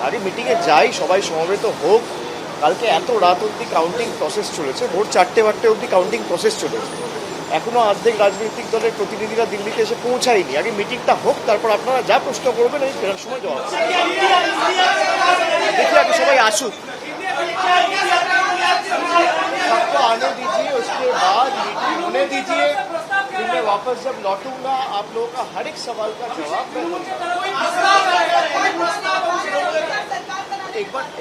আরে মিটিংয়ে যাই, সবাই সমবেত হোক। কালকে এত রাত অবধি কাউন্টিং প্রসেস চলেছে, ভোর 4টে অবধি কাউন্টিং প্রসেস চলেছে, এখনো অর্ধেক রাজনৈতিক দলের প্রতিনিধিরা দিল্লিতে এসে পৌঁছায়নি। আগে মিটিংটা হোক, তারপর আপনারা যা প্রশ্ন করবেন এই ফেরার সময় জবাব দেখি। আগে সবাই আসুক, सबको आने दीजिए, उसके बाद मीटिंग होने दीजिए। फिर मैं वापस जब लौटूंगा आप लोगों का हर एक सवाल का जवाब मैं दूंगा।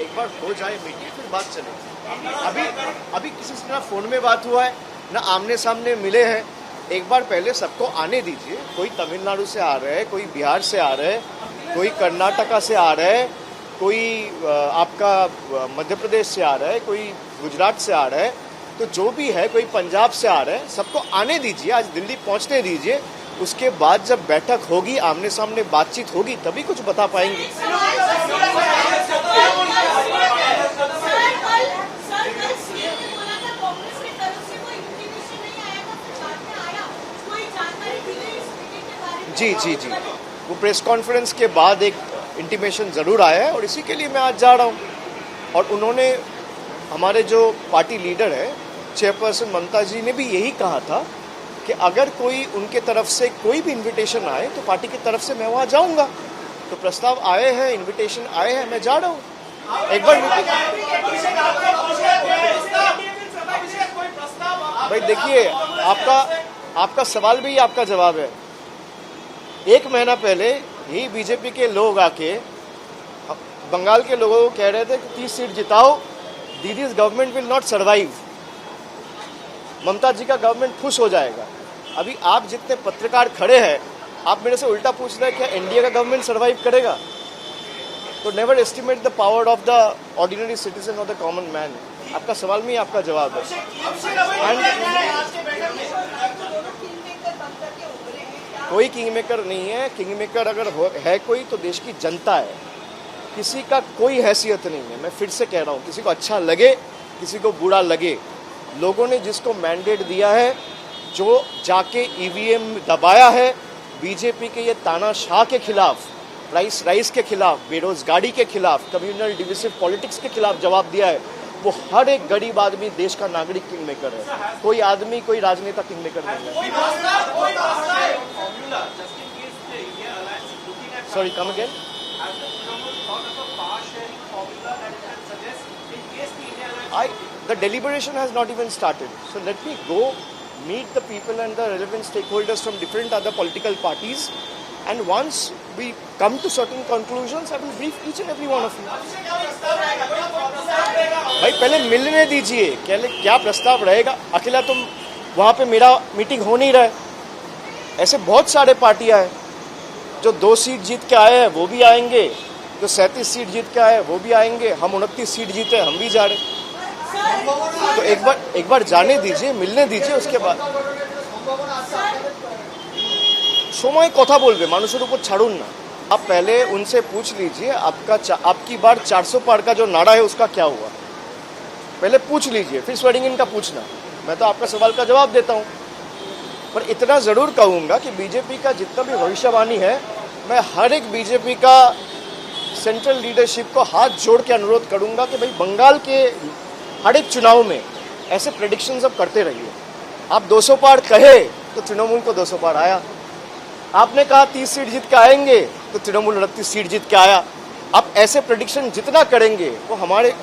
एक बार हो जाए मीटिंग, फिर बात चले। अभी किसी से ना फोन में बात हुआ है, ना आमने सामने मिले हैं। एक बार पहले सबको आने दीजिए। कोई तमिलनाडु से आ रहे हैं, कोई बिहार से आ रहे हैं, कोई कर्नाटका से आ रहे हैं, कोई आपका मध्य प्रदेश से आ रहा है, कोई गुजरात से आ रहा है, तो जो भी है, कोई पंजाब से आ रहा है, सबको आने दीजिए। आज दिल्ली पहुंचने दीजिए। उसके बाद जब बैठक होगी, आमने सामने बातचीत होगी, तभी कुछ बता पाएंगे। जी, वो प्रेस कॉन्फ्रेंस के बाद एक इंटीमेशन ज़रूर आया है और इसी के लिए मैं आज जा रहा हूँ। और उन्होंने, हमारे जो पार्टी लीडर है चेयरपर्सन ममता जी ने भी यही कहा था कि अगर कोई उनके तरफ से कोई भी इनविटेशन आए तो पार्टी की तरफ से मैं वहाँ जाऊँगा। तो प्रस्ताव आए हैं, इनविटेशन आए हैं, मैं जा रहा हूँ। एक बार भाई देखिए, आपका सवाल भी आपका जवाब है। 1 महीना पहले ही बीजेपी के लोग आके बंगाल के लोगों को कह रहे थे कि 30 सीट जिताओ, Didi's government will not survive, Mamata ji का गवर्नमेंट खुश हो जाएगा। अभी आप जितने पत्रकार खड़े हैं, आप मेरे से उल्टा पूछ रहे हैं क्या एनडीए का गवर्नमेंट सर्वाइव करेगा? तो never estimate the power of the ordinary citizen और द कॉमन मैन। आपका सवाल में ही आपका जवाब है। कोई किंग मेकर नहीं है। किंग मेकर अगर है कोई तो देश की जनता है। किसी का कोई हैसियत नहीं है। मैं फिर से कह रहा हूँ, किसी को अच्छा लगे, किसी को बुरा लगे, लोगों ने जिसको मैंडेट दिया है, जो जाके ईवीएम दबाया है, बीजेपी के ये तानाशाह के खिलाफ, प्राइस राइस के खिलाफ, बेरोजगारी के खिलाफ, कम्युनल डिविसिव पॉलिटिक्स के खिलाफ जवाब दिया है, वो हर एक गरीब आदमी देश का नागरिक किंग मेकर है। कोई आदमी, कोई राजनेता किंग मेकर नहीं है। Sorry, come again. The deliberation has not even started. So let me go meet the people and the relevant stakeholders from different other political parties, and once we come to certain conclusions, I will brief each and every one of you. भाई पहले मिलने दीजिए, क्या प्रस्ताव रहेगा। अकेला तुम वहाँ पे मेरा मीटिंग हो नहीं रहा है। ऐसे बहुत सारे पार्टियां हैं जो 2 सीट जीत के आए हैं, वो भी आएंगे, जो 37 सीट जीत के आए वो भी आएंगे, हम 29 सीट जीते, हम भी जा रहे। तो एक बार जाने दीजिए, मिलने दीजिए, उसके बाद समय कथा बोलबे, मानुषेर ऊपर छाड़ुन ना। आप पहले उनसे पूछ लीजिए आपकी बार 400 पार का जो नारा है उसका क्या हुआ, पहले पूछ लीजिए, फिर स्वेरिंग इन का पूछना। मैं तो आपका सवाल का जवाब देता हूँ, पर इतना जरूर कहूँगा कि बीजेपी का जितना भी भविष्यवाणी है, मैं हर एक बीजेपी का सेंट्रल लीडरशिप को हाथ जोड़ के अनुरोध करूँगा कि भाई बंगाल के हर एक चुनाव में ऐसे प्रेडिक्शंस अब करते रहिए। आप 200 पार कहे तो तृणमूल को 200 पार आया। आपने कहा 30 सीट जीत के आएंगे तो तृणमूल 29 सीट जीत के आया। आप ऐसे प्रेडिक्शन जितना करेंगे वो हमारे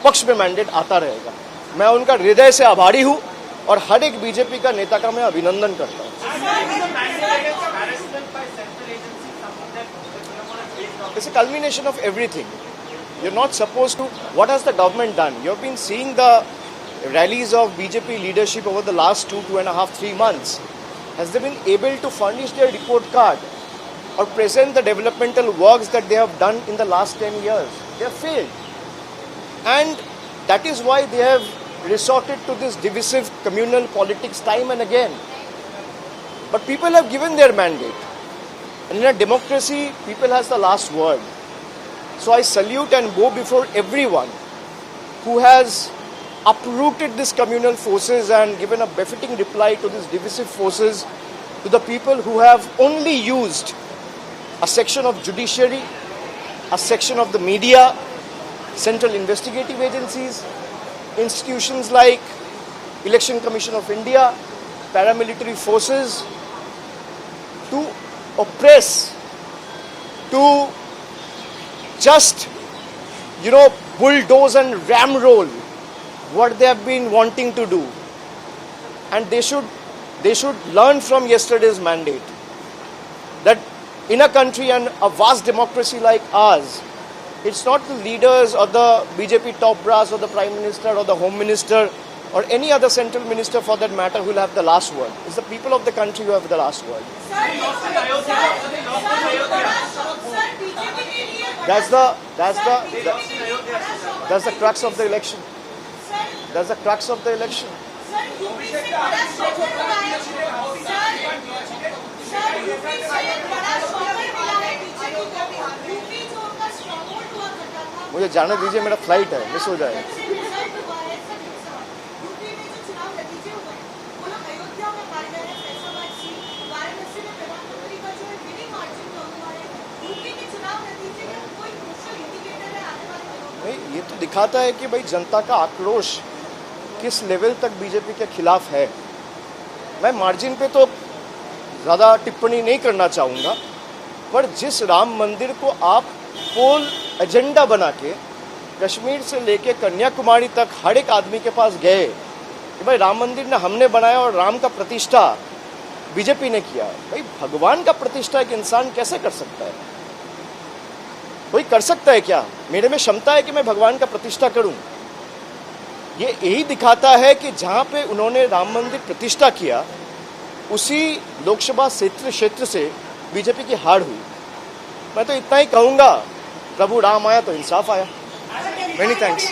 पक्ष में मैंडेट आता रहेगा। मैं उनका हृदय से आभारी हूँ और हर एक बीजेपी का नेता का मैं अभिनंदन करता हूँ। It's a culmination of everything. You're not supposed to. What has the government done? You've been seeing the rallies of BJP leadership over the last 2.5, 3 months. Has they been able to furnish their report card or present the developmental works that they have done in the last 10 years? They have failed. And that is why they have resorted to this divisive communal politics time and again. But people have given their mandate. And in a democracy, people has the last word. So I salute and bow before everyone who has uprooted these communal forces and given a befitting reply to these divisive forces, to the people who have only used a section of judiciary a section of the media, central investigative agencies, institutions like Election Commission of India, paramilitary forces to oppress, to just, bulldoze and ramroll what they have been wanting to do. And they should learn from yesterday's mandate that in a country and a vast democracy like ours, it's not the leaders or the BJP top brass or the Prime Minister or the Home Minister or any other central minister for that matter who will have the last word. It's the people of the country who have the last word. That's the crux of the election. That's the crux of the election. मुझे जाने दीजिए, मेरा flight है, miss हो जाएगा. नहीं, ये तो दिखाता है कि भाई जनता का आक्रोश किस लेवल तक बीजेपी के खिलाफ है. मैं मार्जिन पे तो ज़्यादा टिप्पणी नहीं करना चाहूँगा, पर जिस राम मंदिर को आप पोल एजेंडा बना के कश्मीर से लेके कन्याकुमारी तक हर एक आदमी के पास गए कि भाई राम मंदिर ने हमने बनाया और राम का प्रतिष्ठा बीजेपी ने किया. भाई भगवान का प्रतिष्ठा एक इंसान कैसे कर सकता है? कोई कर सकता है क्या? मेरे में क्षमता है कि मैं भगवान का प्रतिष्ठा करूं? ये यही दिखाता है कि जहां पे उन्होंने राम मंदिर प्रतिष्ठा किया उसी लोकसभा क्षेत्र से बीजेपी की हार हुई. मैं तो इतना ही कहूंगा, प्रभु राम आया तो इंसाफ आया. Many thanks.